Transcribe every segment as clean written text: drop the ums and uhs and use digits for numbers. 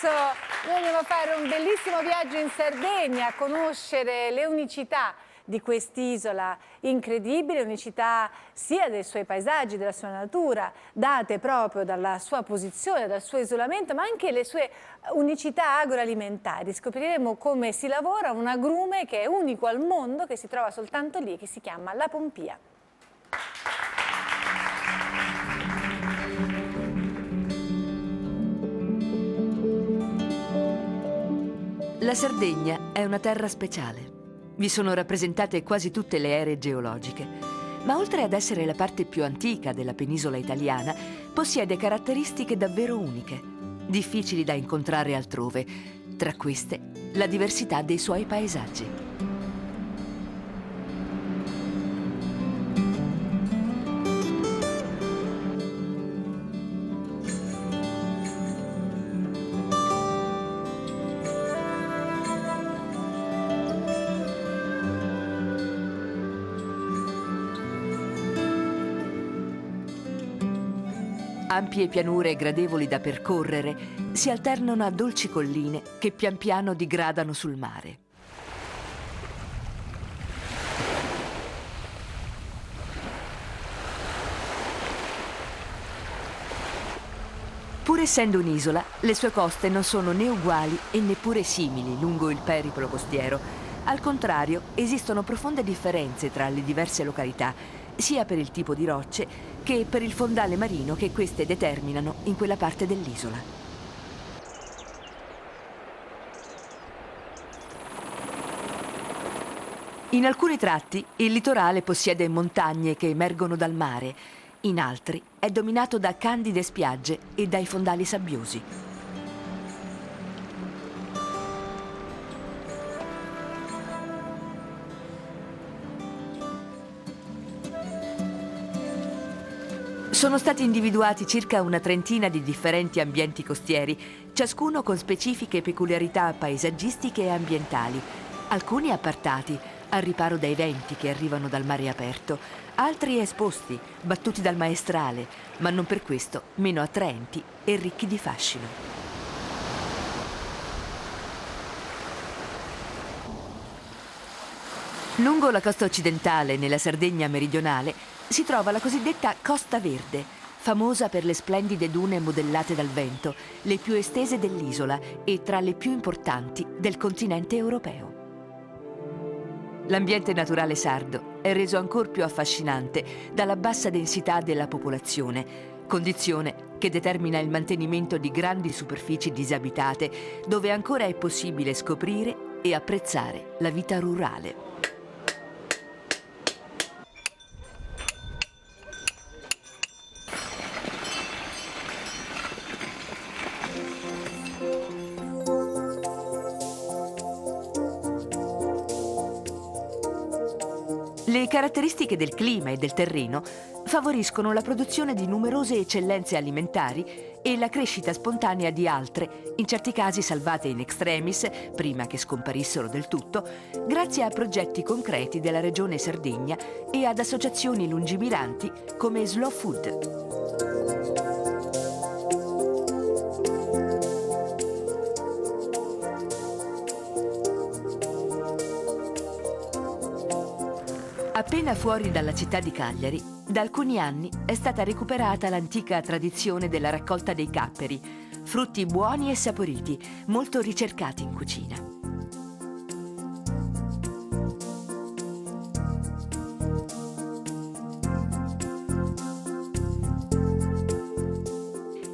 adesso noi andiamo a fare un bellissimo viaggio in Sardegna, a conoscere le unicità di quest'isola incredibile, unicità sia dei suoi paesaggi, della sua natura, date proprio dalla sua posizione, dal suo isolamento, ma anche le sue unicità agroalimentari. Scopriremo come si lavora un agrume che è unico al mondo, che si trova soltanto lì, che si chiama la pompia. La Sardegna è una terra speciale. Vi sono rappresentate quasi tutte le ere geologiche, ma oltre ad essere la parte più antica della penisola italiana, possiede caratteristiche davvero uniche, difficili da incontrare altrove. Tra queste, la diversità dei suoi paesaggi. Ampie pianure gradevoli da percorrere si alternano a dolci colline che pian piano digradano sul mare. Pur essendo un'isola, le sue coste non sono né uguali e neppure simili lungo il periplo costiero. Al contrario, esistono profonde differenze tra le diverse località, sia per il tipo di rocce che per il fondale marino che queste determinano in quella parte dell'isola. In alcuni tratti il litorale possiede montagne che emergono dal mare, in altri è dominato da candide spiagge e dai fondali sabbiosi. Sono stati individuati circa una trentina di differenti ambienti costieri, ciascuno con specifiche peculiarità paesaggistiche e ambientali, alcuni appartati, al riparo dai venti che arrivano dal mare aperto, altri esposti, battuti dal maestrale, ma non per questo meno attraenti e ricchi di fascino. Lungo la costa occidentale, nella Sardegna meridionale, si trova la cosiddetta Costa Verde, famosa per le splendide dune modellate dal vento, le più estese dell'isola e tra le più importanti del continente europeo. L'ambiente naturale sardo è reso ancor più affascinante dalla bassa densità della popolazione, condizione che determina il mantenimento di grandi superfici disabitate dove ancora è possibile scoprire e apprezzare la vita rurale. Le caratteristiche del clima e del terreno favoriscono la produzione di numerose eccellenze alimentari e la crescita spontanea di altre, in certi casi salvate in extremis, prima che scomparissero del tutto, grazie a progetti concreti della regione Sardegna e ad associazioni lungimiranti come Slow Food. Appena fuori dalla città di Cagliari, da alcuni anni è stata recuperata l'antica tradizione della raccolta dei capperi, frutti buoni e saporiti, molto ricercati in cucina.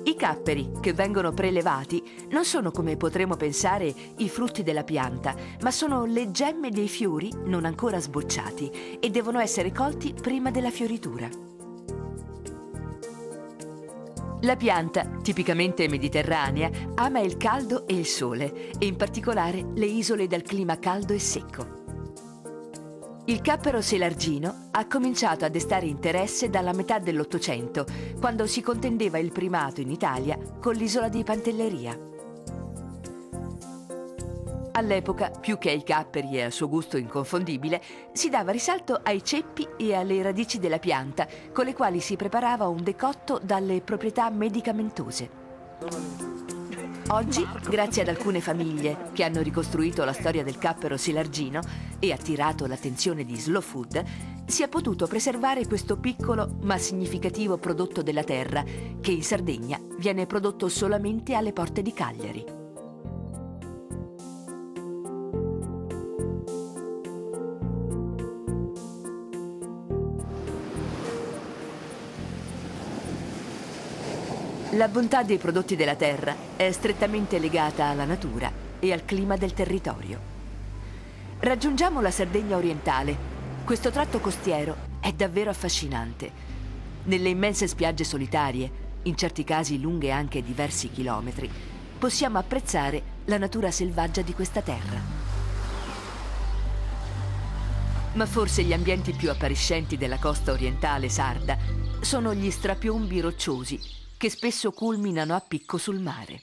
I capperi, che vengono prelevati, non sono, come potremmo pensare, i frutti della pianta, ma sono le gemme dei fiori non ancora sbocciati e devono essere colti prima della fioritura. La pianta, tipicamente mediterranea, ama il caldo e il sole, e in particolare le isole dal clima caldo e secco. Il cappero selargino ha cominciato a destare interesse dalla metà dell'Ottocento, quando si contendeva il primato in Italia con l'isola di Pantelleria. All'epoca, più che ai capperi e al suo gusto inconfondibile, si dava risalto ai ceppi e alle radici della pianta, con le quali si preparava un decotto dalle proprietà medicamentose. Oggi, grazie ad alcune famiglie che hanno ricostruito la storia del cappero silargino e attirato l'attenzione di Slow Food, si è potuto preservare questo piccolo ma significativo prodotto della terra che in Sardegna viene prodotto solamente alle porte di Cagliari. La bontà dei prodotti della terra è strettamente legata alla natura e al clima del territorio. Raggiungiamo la Sardegna orientale. Questo tratto costiero è davvero affascinante. Nelle immense spiagge solitarie, in certi casi lunghe anche diversi chilometri, possiamo apprezzare la natura selvaggia di questa terra. Ma forse gli ambienti più appariscenti della costa orientale sarda sono gli strapiombi rocciosi che spesso culminano a picco sul mare.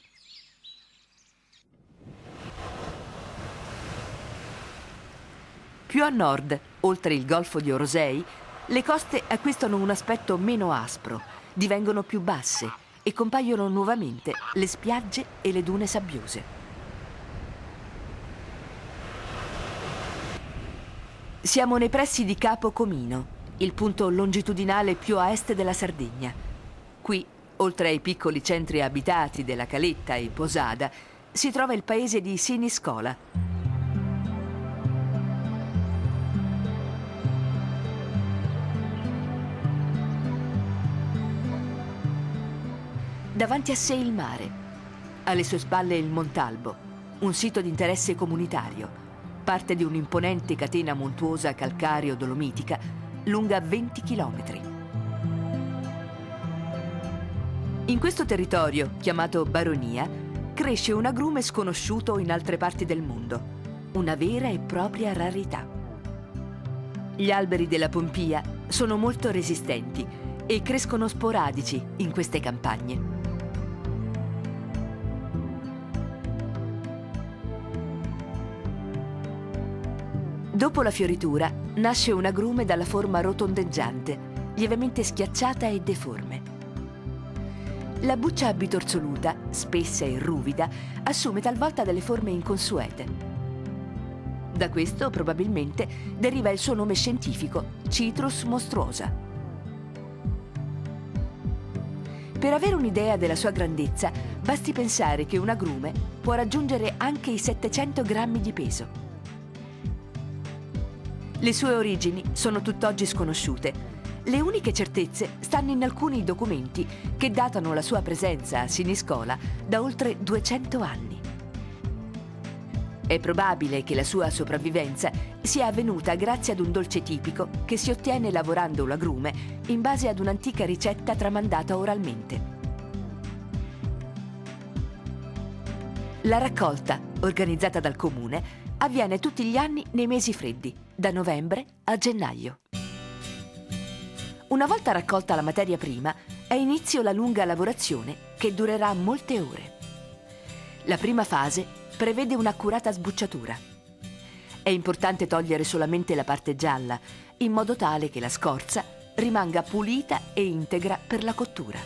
Più a nord, oltre il golfo di Orosei, le coste acquistano un aspetto meno aspro, divengono più basse e compaiono nuovamente le spiagge e le dune sabbiose. Siamo nei pressi di Capo Comino, il punto longitudinale più a est della Sardegna. Qui, oltre ai piccoli centri abitati della Caletta e Posada, si trova il paese di Siniscola. Davanti a sé il mare, alle sue spalle il Montalbo, un sito di interesse comunitario, parte di un'imponente catena montuosa calcareo-dolomitica lunga 20 chilometri. In questo territorio, chiamato Baronia, cresce un agrume sconosciuto in altre parti del mondo, una vera e propria rarità. Gli alberi della Pompia sono molto resistenti e crescono sporadici in queste campagne. Dopo la fioritura nasce un agrume dalla forma rotondeggiante, lievemente schiacciata e deforme. La buccia abitorzoluta, spessa e ruvida, assume talvolta delle forme inconsuete. Da questo, probabilmente, deriva il suo nome scientifico, Citrus mostruosa. Per avere un'idea della sua grandezza, basti pensare che un agrume può raggiungere anche i 700 grammi di peso. Le sue origini sono tutt'oggi sconosciute. Le uniche certezze stanno in alcuni documenti che datano la sua presenza a Siniscola da oltre 200 anni. È probabile che la sua sopravvivenza sia avvenuta grazie ad un dolce tipico che si ottiene lavorando l'agrume in base ad un'antica ricetta tramandata oralmente. La raccolta, organizzata dal comune, avviene tutti gli anni nei mesi freddi, da novembre a gennaio. Una volta raccolta la materia prima, ha inizio la lunga lavorazione che durerà molte ore. La prima fase prevede un'accurata sbucciatura. È importante togliere solamente la parte gialla, in modo tale che la scorza rimanga pulita e integra per la cottura.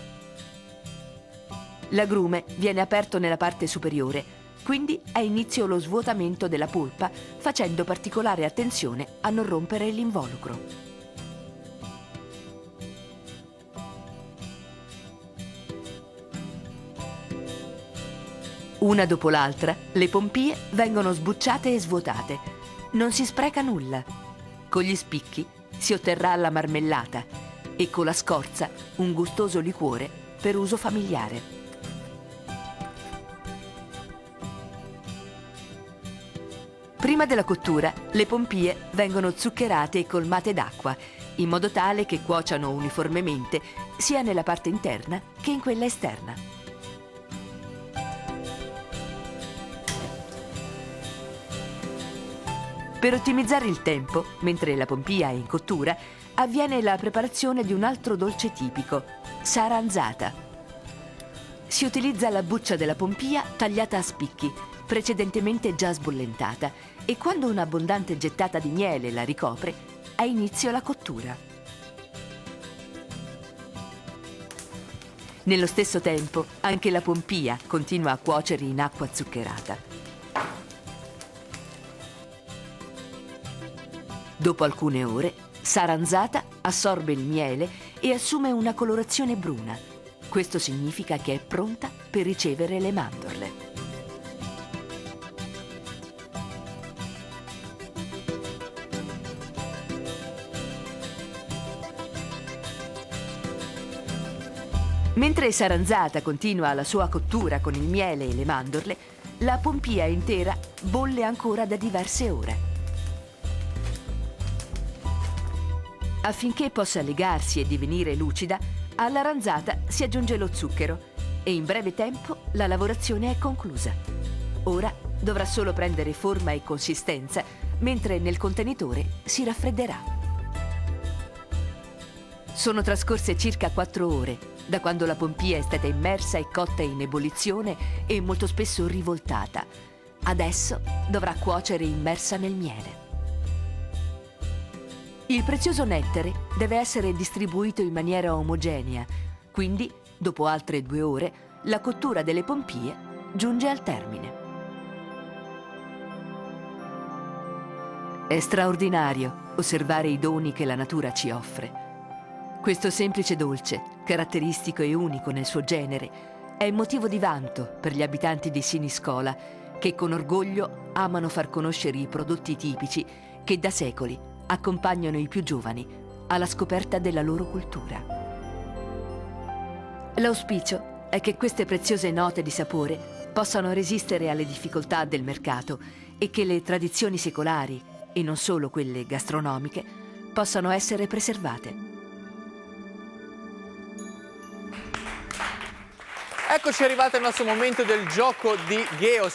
L'agrume viene aperto nella parte superiore, quindi ha inizio lo svuotamento della polpa, facendo particolare attenzione a non rompere l'involucro. Una dopo l'altra, le pompie vengono sbucciate e svuotate. Non si spreca nulla. Con gli spicchi si otterrà la marmellata e con la scorza un gustoso liquore per uso familiare. Prima della cottura, le pompie vengono zuccherate e colmate d'acqua, in modo tale che cuociano uniformemente sia nella parte interna che in quella esterna. Per ottimizzare il tempo, mentre la pompia è in cottura, avviene la preparazione di un altro dolce tipico, saranzata. Si utilizza la buccia della pompia tagliata a spicchi, precedentemente già sbollentata, e quando un'abbondante gettata di miele la ricopre, ha inizio la cottura. Nello stesso tempo, anche la pompia continua a cuocere in acqua zuccherata. Dopo alcune ore, Saranzata assorbe il miele e assume una colorazione bruna. Questo significa che è pronta per ricevere le mandorle. Mentre Saranzata continua la sua cottura con il miele e le mandorle, la pompia intera bolle ancora da diverse ore. Affinché possa legarsi e divenire lucida, alla ranzata si aggiunge lo zucchero e in breve tempo la lavorazione è conclusa. Ora dovrà solo prendere forma e consistenza, mentre nel contenitore si raffredderà. Sono trascorse circa 4 ore da quando la pompia è stata immersa e cotta in ebollizione e molto spesso rivoltata. Adesso dovrà cuocere immersa nel miele. Il prezioso nettare deve essere distribuito in maniera omogenea, quindi, dopo altre 2 ore, la cottura delle pompie giunge al termine. È straordinario osservare i doni che la natura ci offre. Questo semplice dolce, caratteristico e unico nel suo genere, è motivo di vanto per gli abitanti di Siniscola, che con orgoglio amano far conoscere i prodotti tipici che da secoli accompagnano i più giovani alla scoperta della loro cultura. L'auspicio è che queste preziose note di sapore possano resistere alle difficoltà del mercato e che le tradizioni secolari, e non solo quelle gastronomiche, possano essere preservate. Eccoci arrivati al nostro momento del gioco di Geo.